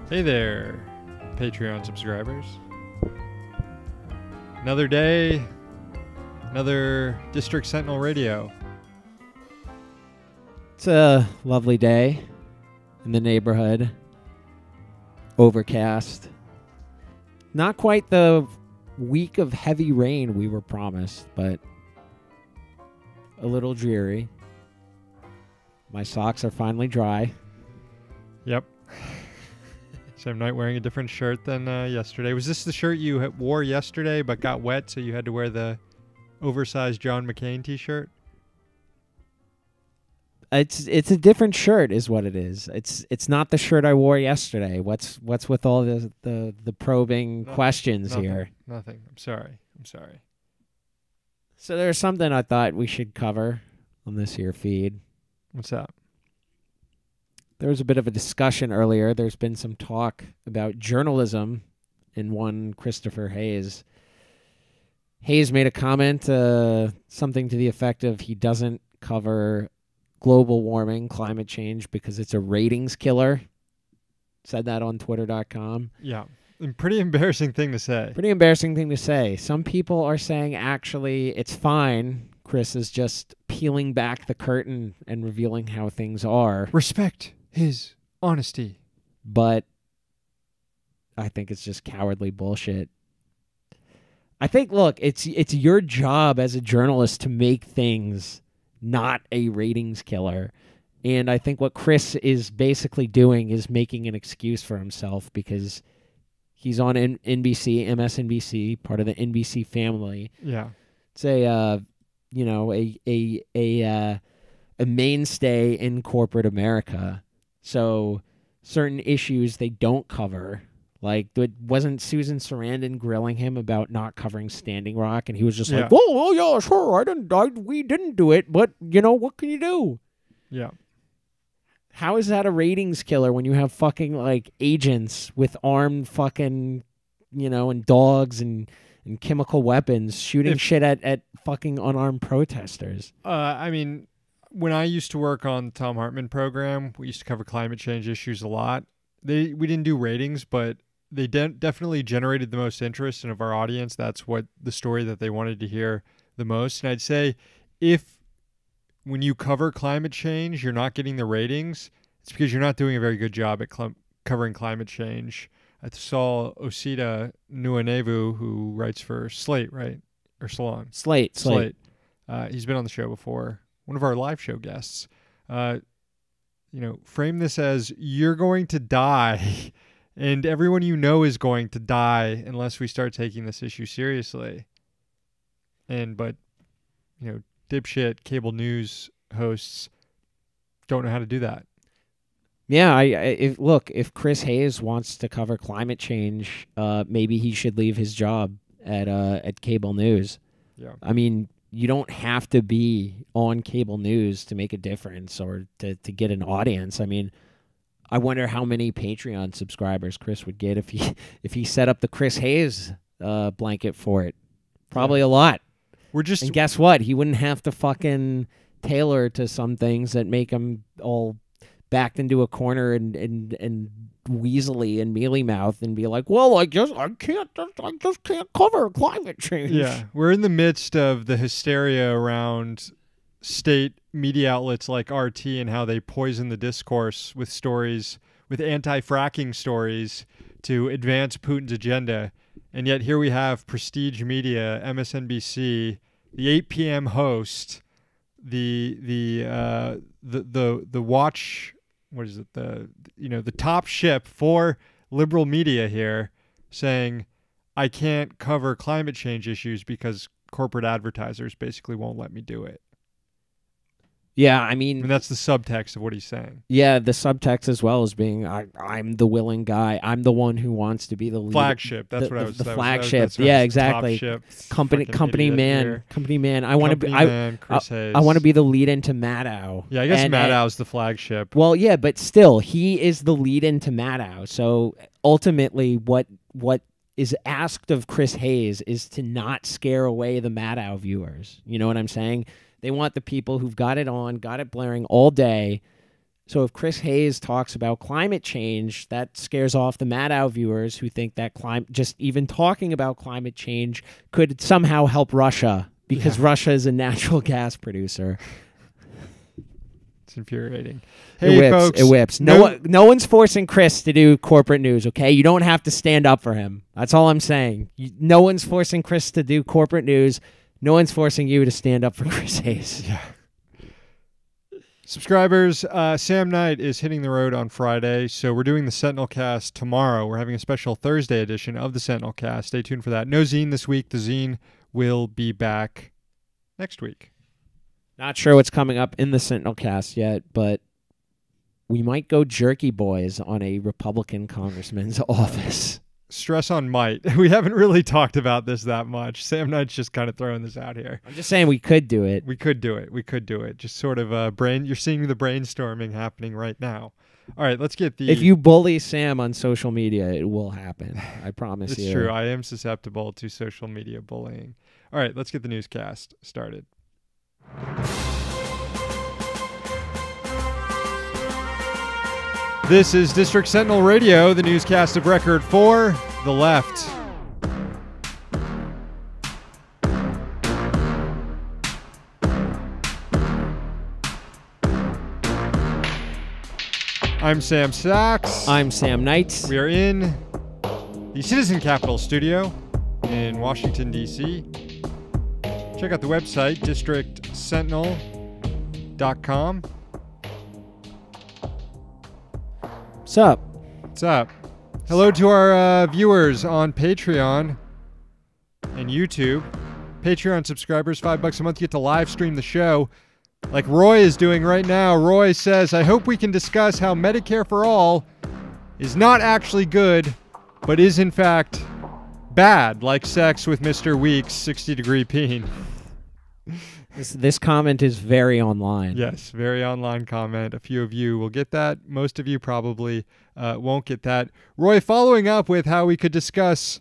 Hey there, Patreon subscribers. Another day, another District Sentinel radio. It's a lovely day in the neighborhood. Overcast. Not quite the week of heavy rain we were promised, but a little dreary. My socks are finally dry. Yep. Same night wearing a different shirt than yesterday. Was this the shirt you wore yesterday but got wet, so you had to wear the oversized John McCain t-shirt? It's a different shirt is what it is. It's not the shirt I wore yesterday. What's with all the probing questions here? Nothing. I'm sorry. So there's something I thought we should cover on this here feed. What's that? There was a bit of a discussion earlier. There's been some talk about journalism in one Christopher Hayes. Hayes made a comment, something to the effect of he doesn't cover global warming, climate change, because it's a ratings killer. Said that on Twitter.com. Yeah. Pretty embarrassing thing to say. Pretty embarrassing thing to say. Some people are saying, actually, it's fine. Chris is just peeling back the curtain and revealing how things are. Respect his honesty. But I think it's just cowardly bullshit. I think, look, it's your job as a journalist to make things not a ratings killer. And I think what Chris is basically doing is making an excuse for himself because he's on NBC, MSNBC, part of the NBC family. Yeah. It's a mainstay in corporate America. So certain issues they don't cover. Like, wasn't Susan Sarandon grilling him about not covering Standing Rock? And he was just like, "Oh, yeah, sure, we didn't do it, but, what can you do?" Yeah. How is that a ratings killer when you have fucking, like, agents with armed fucking, and dogs and chemical weapons shooting shit at fucking unarmed protesters? I mean, when I used to work on the Tom Hartman program, we used to cover climate change issues a lot. We didn't do ratings, but they definitely generated the most interest, and of our audience, that's what the story that they wanted to hear the most. And I'd say when you cover climate change, you're not getting the ratings, it's because you're not doing a very good job at covering climate change. I saw Osita Nuanevu, who writes for Slate, right? Or Salon? Slate. He's been on the show before. One of our live show guests. Frame this as you're going to die and everyone is going to die unless we start taking this issue seriously. But dipshit cable news hosts don't know how to do that. Yeah, if Chris Hayes wants to cover climate change, maybe he should leave his job at cable news. Yeah. I mean, you don't have to be on cable news to make a difference or to get an audience. I mean, I wonder how many Patreon subscribers Chris would get if he set up the Chris Hayes blanket for it. Probably a lot. And guess what? He wouldn't have to fucking tailor to some things that make him all backed into a corner and weaselly and mealy mouth and be like, well, I just can't cover climate change. Yeah, we're in the midst of the hysteria around state media outlets like RT and how they poison the discourse with stories, with anti-fracking stories to advance Putin's agenda. And yet here we have prestige media, MSNBC, the 8 p.m. host, the watch. What is it? The top ship for liberal media here saying, I can't cover climate change issues because corporate advertisers basically won't let me do it. Yeah, I mean, that's the subtext of what he's saying. Yeah, the subtext as well as being, I'm the willing guy. I'm the one who wants to be the lead. Flagship. That's what I was. The flagship. Yeah, exactly. Company man. I want to be. I want to be the lead into Maddow. Yeah, I guess Maddow's the flagship. Well, yeah, but still, he is the lead into Maddow. So ultimately, what is asked of Chris Hayes is to not scare away the Maddow viewers. You know what I'm saying? They want the people who've got it on, got it blaring all day, So if Chris Hayes talks about climate change, that scares off the Maddow viewers who think that just even talking about climate change could somehow help Russia because Russia is a natural gas producer. It's infuriating. Hey, Hey, folks. It whips. No one's forcing Chris to do corporate news, okay? You don't have to stand up for him. That's all I'm saying. No one's forcing Chris to do corporate news. No one's forcing you to stand up for Chris Hayes. Yeah. Subscribers, Sam Knight is hitting the road on Friday, so we're doing the Sentinel Cast tomorrow. We're having a special Thursday edition of the Sentinel Cast. Stay tuned for that. No zine this week. The zine will be back next week. Not sure what's coming up in the Sentinel Cast yet, but we might go Jerky Boys on a Republican congressman's office. Stress on might. We haven't really talked about this that much. Sam Knight's just kind of throwing this out here. I'm just saying we could do it. We could do it. Just sort of you're seeing the brainstorming happening right now. All right, let's get the... If you bully Sam on social media, it will happen. I promise it's you. It's true. I am susceptible to social media bullying. All right, let's get the newscast started. This is District Sentinel Radio, the newscast of record for the left. I'm Sam Sachs. I'm Sam Knight. We are in the Citizen Capitol studio in Washington, D.C. Check out the website, districtsentinel.com. What's up? What's up? Hello to our viewers on Patreon and YouTube. Patreon subscribers, $5 a month, get to live stream the show like Roy is doing right now. Roy says, I hope we can discuss how Medicare for All is not actually good, but is in fact bad, like sex with Mr. Weeks, 60-degree peen. This comment is very online. Yes, very online comment. A few of you will get that. Most of you probably won't get that. Roy, following up with how we could discuss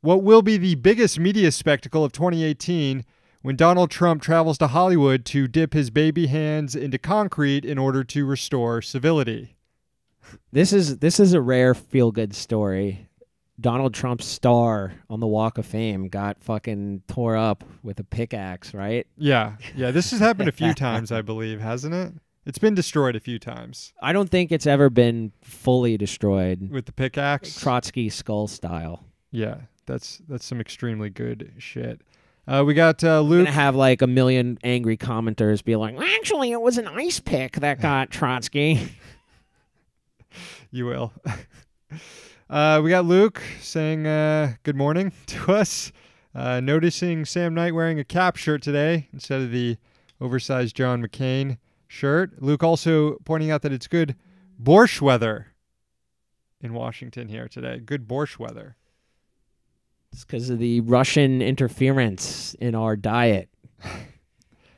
what will be the biggest media spectacle of 2018 when Donald Trump travels to Hollywood to dip his baby hands into concrete in order to restore civility. This is a rare feel-good story. Donald Trump's star on the Walk of Fame got fucking tore up with a pickaxe, right? Yeah. This has happened a few times, I believe, hasn't it? It's been destroyed a few times. I don't think it's ever been fully destroyed. With the pickaxe? Trotsky skull style. Yeah, that's some extremely good shit. We got Luke. We're gonna have like a million angry commenters be like, actually, it was an ice pick that got Trotsky. You will. We got Luke saying good morning to us. Noticing Sam Knight wearing a cap shirt today instead of the oversized John McCain shirt. Luke also pointing out that it's good borscht weather in Washington here today. Good borscht weather. It's because of the Russian interference in our diet.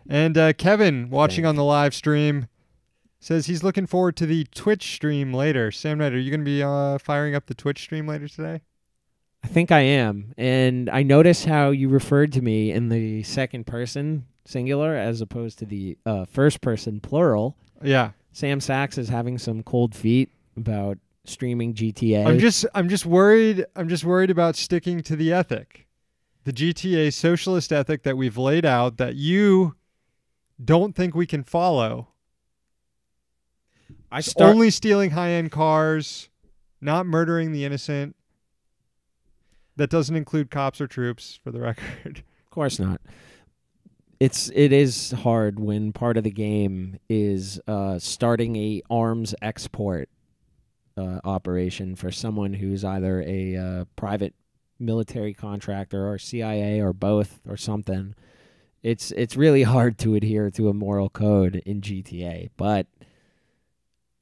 And Kevin, watching on the live stream, says he's looking forward to the Twitch stream later. Sam Knight, are you going to be firing up the Twitch stream later today? I think I am. And I notice how you referred to me in the second person singular as opposed to the first person plural. Yeah. Sam Sachs is having some cold feet about streaming GTA. I'm just worried about sticking to the ethic. The GTA socialist ethic that we've laid out that you don't think we can follow. Only stealing high-end cars, not murdering the innocent. That doesn't include cops or troops, for the record. Of course not. It is hard when part of the game is starting a arms export operation for someone who's either a private military contractor or CIA or both or something. It's really hard to adhere to a moral code in GTA, but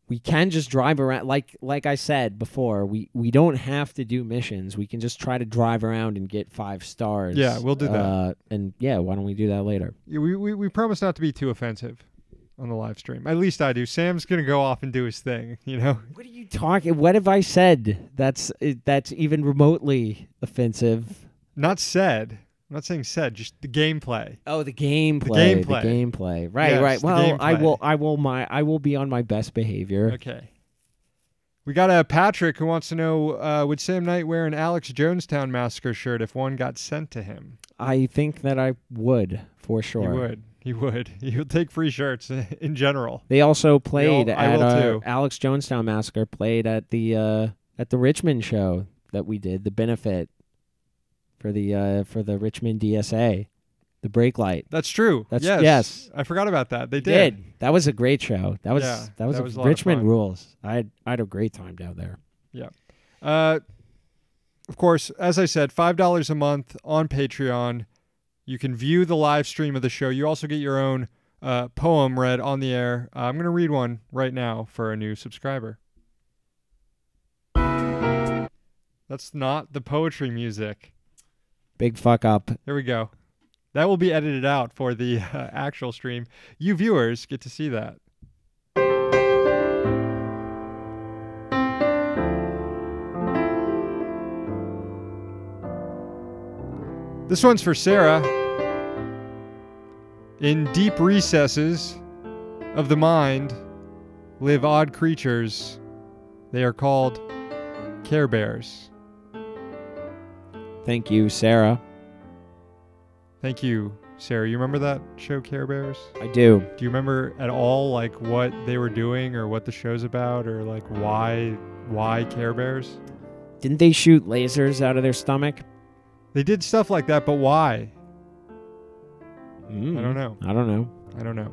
we can just drive around. Like I said before, we don't have to do missions. We can just try to drive around and get 5 stars. Yeah, we'll do that. And yeah, why don't we do that later? Yeah, we promise not to be too offensive on the live stream. At least I do. Sam's going to go off and do his thing, you know? What are you talking? What have I said that's even remotely offensive? Not said. I'm not saying said, just the gameplay. Oh, the gameplay. gameplay. The gameplay. Right, Yes, right. the Well, gameplay. I will be on my best behavior. Okay. We got a Patrick who wants to know, would Sam Knight wear an Alex Jonestown Massacre shirt if one got sent to him? I think that I would, for sure. He would. He would take free shirts in general. They also played I will too. Alex Jonestown Massacre played at the Richmond show that we did, the benefit for the Richmond DSA, the brake light. That's true. Yes. I forgot about that. They did. That was a great show. That was a lot Richmond of fun. rules. I had a great time down there. Yeah. Of course, as I said, $5 a month on Patreon. You can view the live stream of the show. You also get your own poem read on the air. I'm going to read one right now for a new subscriber. That's not the poetry music. Big fuck up. There we go. That will be edited out for the actual stream. You viewers get to see that. This one's for Sarah. In deep recesses of the mind live odd creatures. They are called Care Bears. Thank you, Sarah. Thank you, Sarah. You remember that show, Care Bears? I do. Do you remember at all, like, what they were doing or what the show's about or, like, why Care Bears? Didn't they shoot lasers out of their stomach? They did stuff like that, but why? I don't know. I don't know.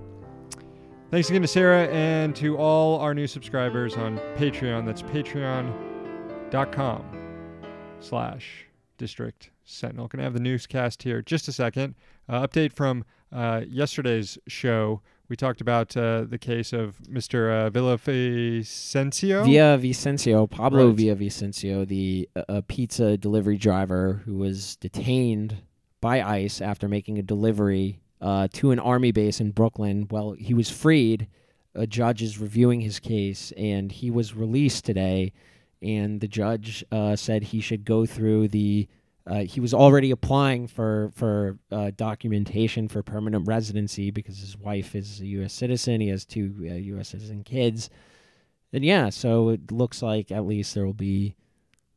Thanks again to Sarah and to all our new subscribers on Patreon. That's patreon.com/District Sentinel. Going to have the newscast here just a second. Update from yesterday's show. We talked about the case of Mr. Pablo Villavicencio, the pizza delivery driver who was detained by ICE after making a delivery to an army base in Brooklyn. Well, he was freed. A judge is reviewing his case, and he was released today. And the judge said he should go through the. He was already applying for documentation for permanent residency because his wife is a U.S. citizen. He has 2 U.S. citizen kids. And yeah, so it looks like at least there will be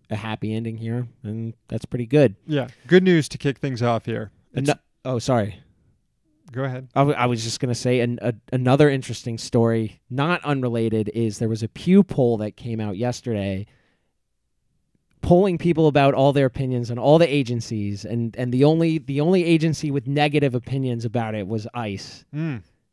a happy ending here, and that's pretty good. Yeah, good news to kick things off here. Sorry. Go ahead. I was just going to say another interesting story, not unrelated, is there was a Pew poll that came out yesterday polling people about all their opinions on all the agencies, and the only agency with negative opinions about it was ICE.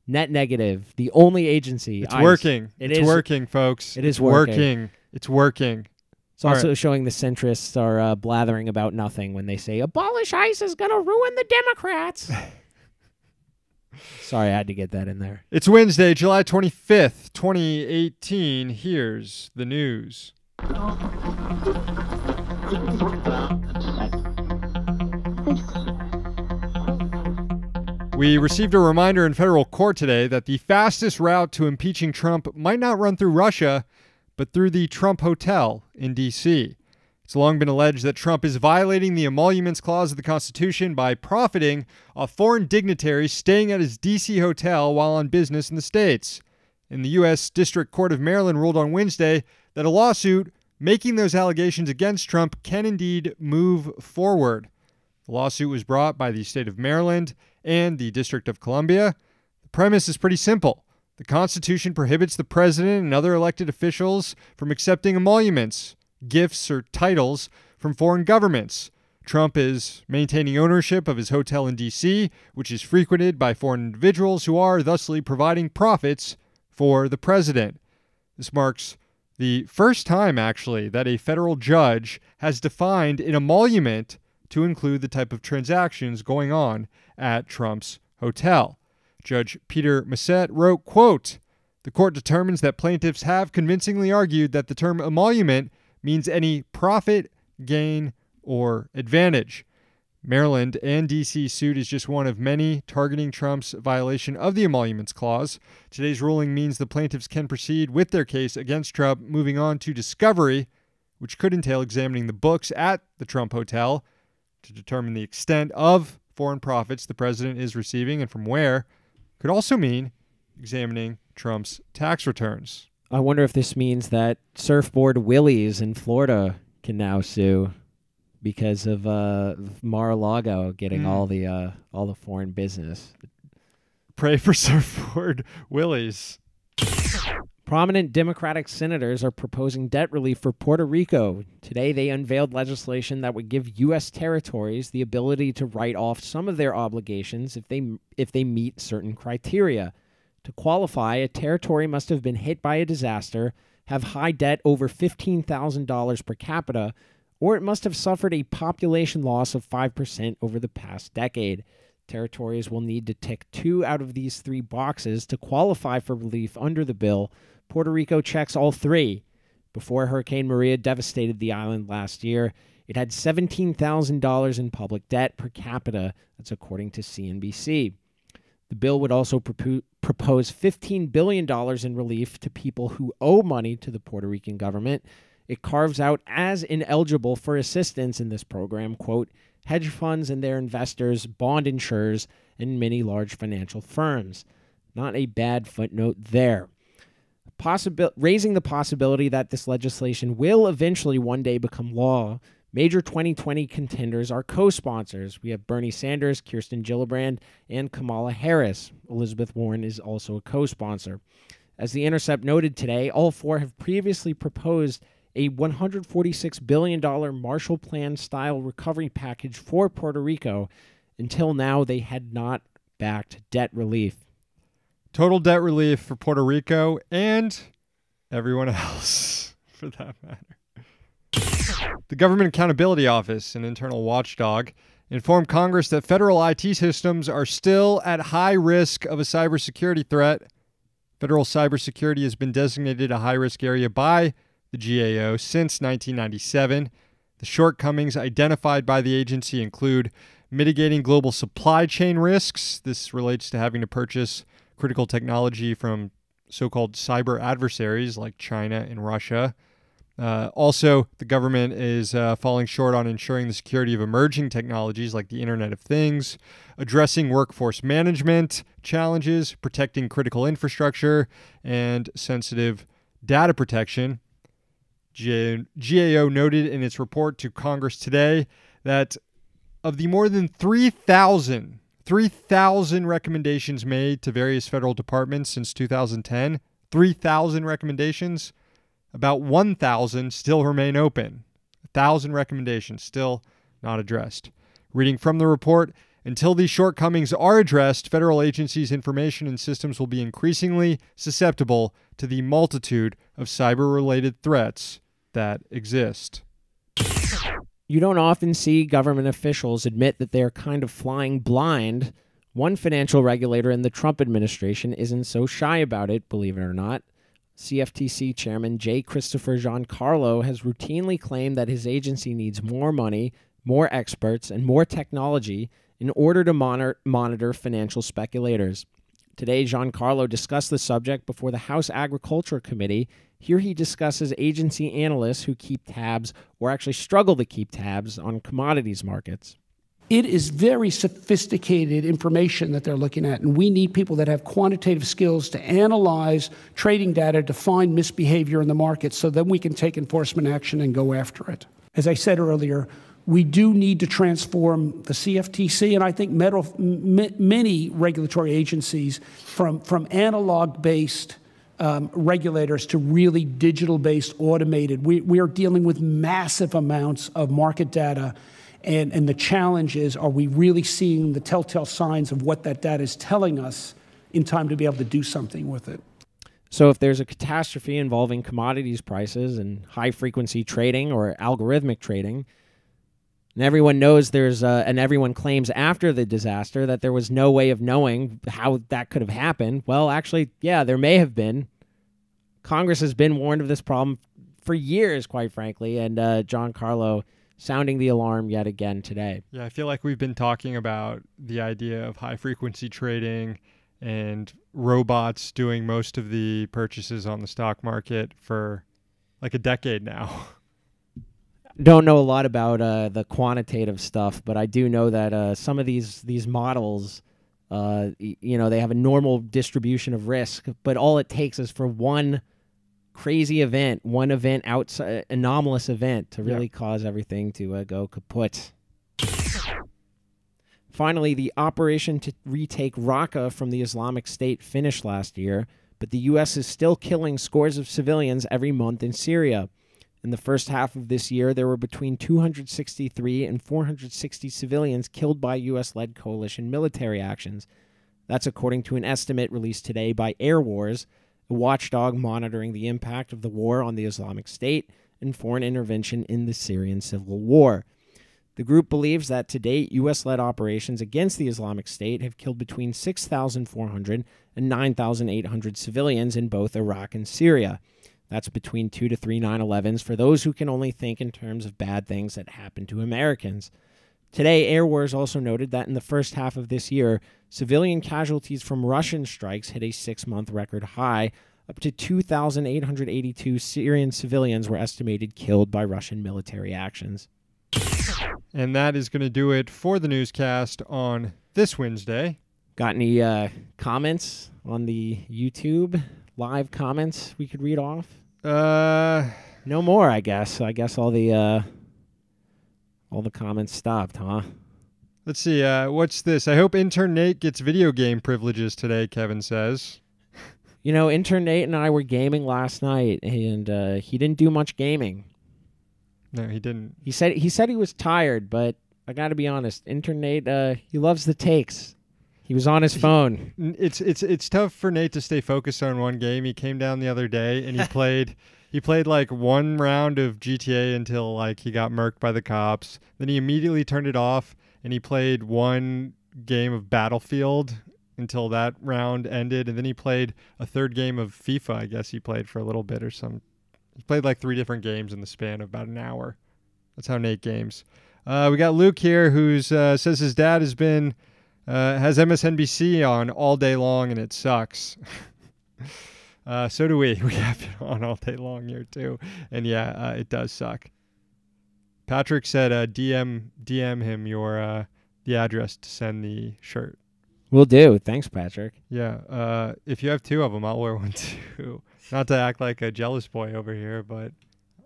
Net negative. The only agency. It's ICE. working. It's working, folks. It is working. It's working. It's also showing the centrists are blathering about nothing when they say abolish ICE is going to ruin the Democrats. Sorry, I had to get that in there. It's Wednesday, July 25th, 2018. Here's the news. We received a reminder in federal court today that the fastest route to impeaching Trump might not run through Russia, but through the Trump Hotel in D.C. It's long been alleged that Trump is violating the Emoluments Clause of the Constitution by profiting off foreign dignitaries staying at his D.C. hotel while on business in the States. And the U.S. District Court of Maryland ruled on Wednesday that a lawsuit making those allegations against Trump can indeed move forward. The lawsuit was brought by the state of Maryland and the District of Columbia. The premise is pretty simple. The Constitution prohibits the president and other elected officials from accepting emoluments, gifts, or titles from foreign governments. Trump is maintaining ownership of his hotel in D.C., which is frequented by foreign individuals who are thusly providing profits for the president. This marks the first time, actually, that a federal judge has defined an emolument to include the type of transactions going on at Trump's hotel. Judge Peter Massett wrote, quote, "The court determines that plaintiffs have convincingly argued that the term emolument means any profit, gain, or advantage. Maryland and D.C. suit is just one of many targeting Trump's violation of the Emoluments Clause. Today's ruling means the plaintiffs can proceed with their case against Trump, moving on to discovery, which could entail examining the books at the Trump Hotel, to determine the extent of foreign profits the president is receiving and from where could also mean examining Trump's tax returns. I wonder if this means that Surfboard Willies in Florida can now sue because of Mar-a-Lago getting all the foreign business. Pray for Surfboard Willies. Prominent Democratic senators are proposing debt relief for Puerto Rico. Today, they unveiled legislation that would give U.S. territories the ability to write off some of their obligations if they meet certain criteria. To qualify, a territory must have been hit by a disaster, have high debt over $15,000 per capita, or it must have suffered a population loss of 5% over the past decade. Territories will need to tick 2 out of these 3 boxes to qualify for relief under the bill. Puerto Rico checks all 3. Before Hurricane Maria devastated the island last year, it had $17,000 in public debt per capita. That's according to CNBC. The bill would also propose $15 billion in relief to people who owe money to the Puerto Rican government. It carves out as ineligible for assistance in this program, quote, hedge funds and their investors, bond insurers, and many large financial firms. Not a bad footnote there. Raising the possibility that this legislation will eventually one day become law, major 2020 contenders are co-sponsors. We have Bernie Sanders, Kirsten Gillibrand, and Kamala Harris. Elizabeth Warren is also a co-sponsor. As The Intercept noted today, all 4 have previously proposed a $146 billion Marshall Plan-style recovery package for Puerto Rico. Until now, they had not backed debt relief. Total debt relief for Puerto Rico and everyone else, for that matter. The Government Accountability Office, an internal watchdog, informed Congress that federal IT systems are still at high risk of a cybersecurity threat. Federal cybersecurity has been designated a high-risk area by the GAO since 1997. The shortcomings identified by the agency include mitigating global supply chain risks. This relates to having to purchase critical technology from so-called cyber adversaries like China and Russia. Also, the government is falling short on ensuring the security of emerging technologies like the Internet of Things, addressing workforce management challenges, protecting critical infrastructure, and sensitive data protection. GAO noted in its report to Congress today that of the more than 3,000 recommendations made to various federal departments since 2010, 3,000 recommendations, about 1,000 still remain open. 1,000 recommendations still not addressed. Reading from the report, until these shortcomings are addressed, federal agencies' information and systems will be increasingly susceptible to the multitude of cyber-related threats that exist. You don't often see government officials admit that they're kind of flying blind. One financial regulator in the Trump administration isn't so shy about it, believe it or not. CFTC Chairman J. Christopher Giancarlo has routinely claimed that his agency needs more money, more experts, and more technology in order to monitor financial speculators. Today, Giancarlo discussed the subject before the House Agriculture Committee. Here he discusses agency analysts who keep tabs, or actually struggle to keep tabs, on commodities markets. It is very sophisticated information that they're looking at, and we need people that have quantitative skills to analyze trading data to find misbehavior in the market so then we can take enforcement action and go after it. As I said earlier, we do need to transform the CFTC, and I think many regulatory agencies from analog-based regulators to really digital-based, automated. We are dealing with massive amounts of market data, and the challenge is, are we really seeing the telltale signs of what that data is telling us in time to be able to do something with it? So if there's a catastrophe involving commodities prices and high-frequency trading or algorithmic trading, and everyone knows and everyone claims after the disaster that there was no way of knowing how that could have happened. Well, actually, yeah, there may have been. Congress has been warned of this problem for years, quite frankly, and Giancarlo sounding the alarm yet again today. Yeah, I feel like we've been talking about the idea of high-frequency trading and robots doing most of the purchases on the stock market for like a decade now. don't know a lot about the quantitative stuff, but I do know that some of these models, they have a normal distribution of risk, but all it takes is for one crazy event, one event outside, anomalous event, to really cause everything to go kaput. Finally, the operation to retake Raqqa from the Islamic State finished last year, but the U.S. is still killing scores of civilians every month in Syria. In the first half of this year, there were between 263 and 460 civilians killed by U.S.-led coalition military actions. That's according to an estimate released today by Air Wars, a watchdog monitoring the impact of the war on the Islamic State and foreign intervention in the Syrian civil war. The group believes that to date, U.S.-led operations against the Islamic State have killed between 6,400 and 9,800 civilians in both Iraq and Syria. That's between 2 to 3 9/11s for those who can only think in terms of bad things that happen to Americans. Today, Air Wars also noted that in the first half of this year, civilian casualties from Russian strikes hit a 6-month record high. Up to 2,882 Syrian civilians were estimated killed by Russian military actions. And that is going to do it for the newscast on this Wednesday. Got any comments on the YouTube live comments we could read off? No more, I guess. I guess all the comments stopped, huh? Let's see. What's this? I hope intern Nate gets video game privileges today, Kevin says. Intern Nate and I were gaming last night, and he didn't do much gaming. No, he didn't. He said he was tired, but I got to be honest. Intern Nate, he loves the takes. He was on his phone. It's tough for Nate to stay focused on one game. He came down the other day and he played like one round of GTA until like he got murked by the cops. Then he immediately turned it off and he played one game of Battlefield until that round ended, and then he played a third game of FIFA. I guess he played for a little bit or some. He played like 3 different games in the span of about an hour. That's how Nate games. We got Luke here who says his dad has MSNBC on all day long and it sucks. So do we. We have it on all day long here too. And yeah, it does suck. Patrick said DM him the address to send the shirt. Will do. Thanks, Patrick. Yeah. If you have 2 of them, I'll wear one too. Not to act like a jealous boy over here, but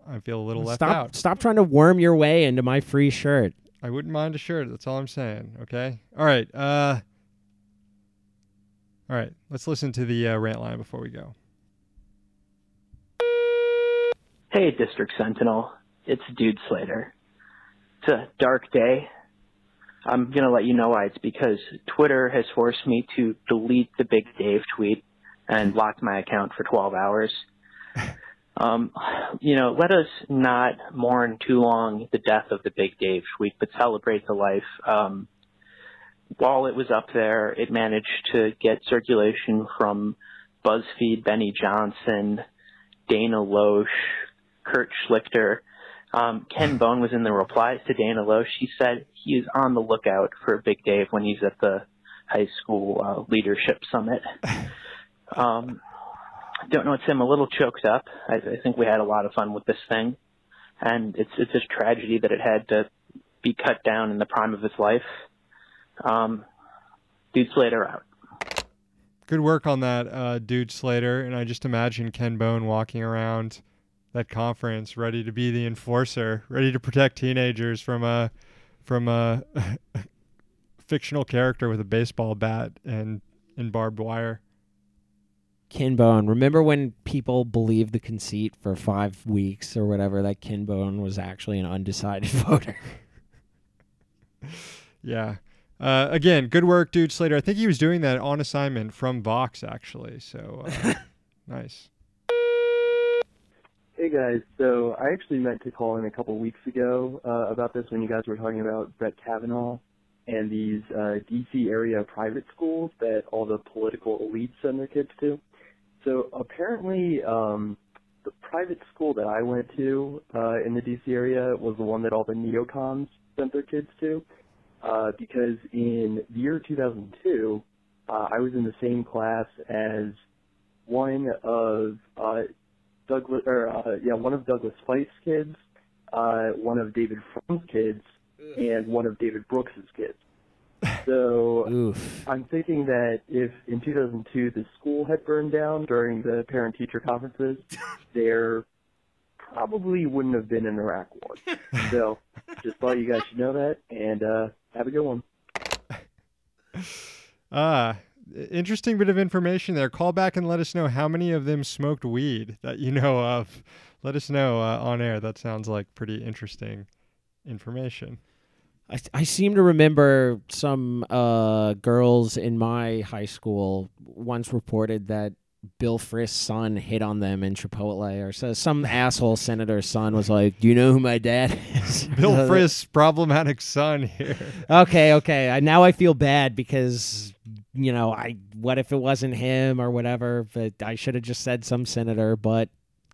I feel a little left out. Stop trying to worm your way into my free shirt. I wouldn't mind a shirt. That's all I'm saying. Okay. All right. All right. Let's listen to the rant line before we go. Hey, District Sentinel. It's Dude Slater. It's a dark day. I'm going to let you know why. It's because Twitter has forced me to delete the Big Dave tweet and locked my account for 12 hours. Let us not mourn too long the death of the Big Dave tweet, but celebrate the life. While it was up there, it managed to get circulation from BuzzFeed, Benny Johnson, Dana Loesch, Kurt Schlichter. Ken Bone was in the replies to Dana Loesch. He said he is on the lookout for Big Dave when he's at the high school leadership summit. Don't know, it's him a little choked up. I think we had a lot of fun with this thing, and it's just tragedy that it had to be cut down in the prime of its life. Dude Slater out. Good work on that, Dude Slater. And I just imagine Ken Bone walking around that conference, ready to be the enforcer, ready to protect teenagers from a fictional character with a baseball bat and barbed wire. Ken Bone. Remember when people believed the conceit for 5 weeks or whatever that Ken Bone was actually an undecided voter? Yeah. Again, good work, Dude Slater. I think he was doing that on assignment from Vox, actually. So, nice. Hey, guys. So I actually meant to call in a couple weeks ago about this when you guys were talking about Brett Kavanaugh and these D.C. area private schools that all the political elites send their kids to. So apparently the private school that I went to in the D.C. area was the one that all the neocons sent their kids to because in the year 2002, I was in the same class as one of Douglas Fife's kids one of David Fromm's kids and one of David Brooks's kids. So Oof. I'm thinking that if in 2002 the school had burned down during the parent-teacher conferences, there probably wouldn't have been an Iraq war. So just thought you guys should know that, and have a good one. Interesting bit of information there. Call back and let us know how many of them smoked weed that you know of. Let us know on air. That sounds like pretty interesting information. I seem to remember some girls in my high school once reported that Bill Frist's son hit on them in Chipotle, or so some asshole senator's son was like, "Do you know who my dad is?" Bill Frist's problematic son here. Okay. Now I feel bad because, what if it wasn't him or whatever? But I should have just said some senator, but.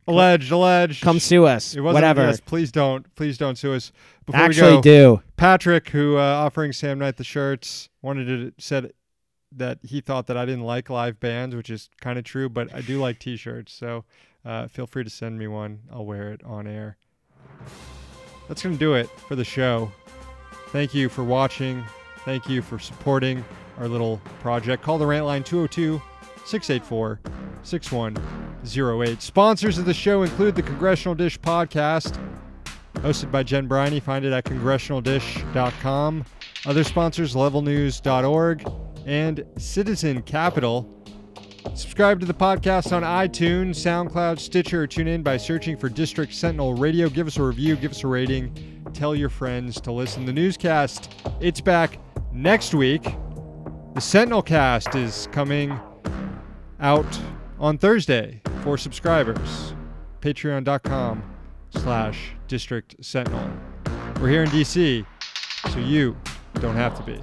Alleged. Come sue us. It wasn't, whatever. Yes, please don't sue us. Before Actually, we go, do. Patrick, who offering Sam Knight the shirts, said that he thought that I didn't like live bands, which is kind of true, but I do like T-shirts. So feel free to send me one. I'll wear it on air. That's going to do it for the show. Thank you for watching. Thank you for supporting our little project. Call the rant line 202-684-6108. Sponsors of the show include the Congressional Dish podcast, hosted by Jen Briney. Find it at congressionaldish.com. Other sponsors, levelnews.org and Citizen Capital. Subscribe to the podcast on iTunes, SoundCloud, Stitcher, or tune in by searching for District Sentinel Radio. Give us a review, give us a rating. Tell your friends to listen. The Newscast, it's back next week. The Sentinel Cast is coming out on Thursday for subscribers. Patreon.com/District Sentinel. We're here in DC, so you don't have to be.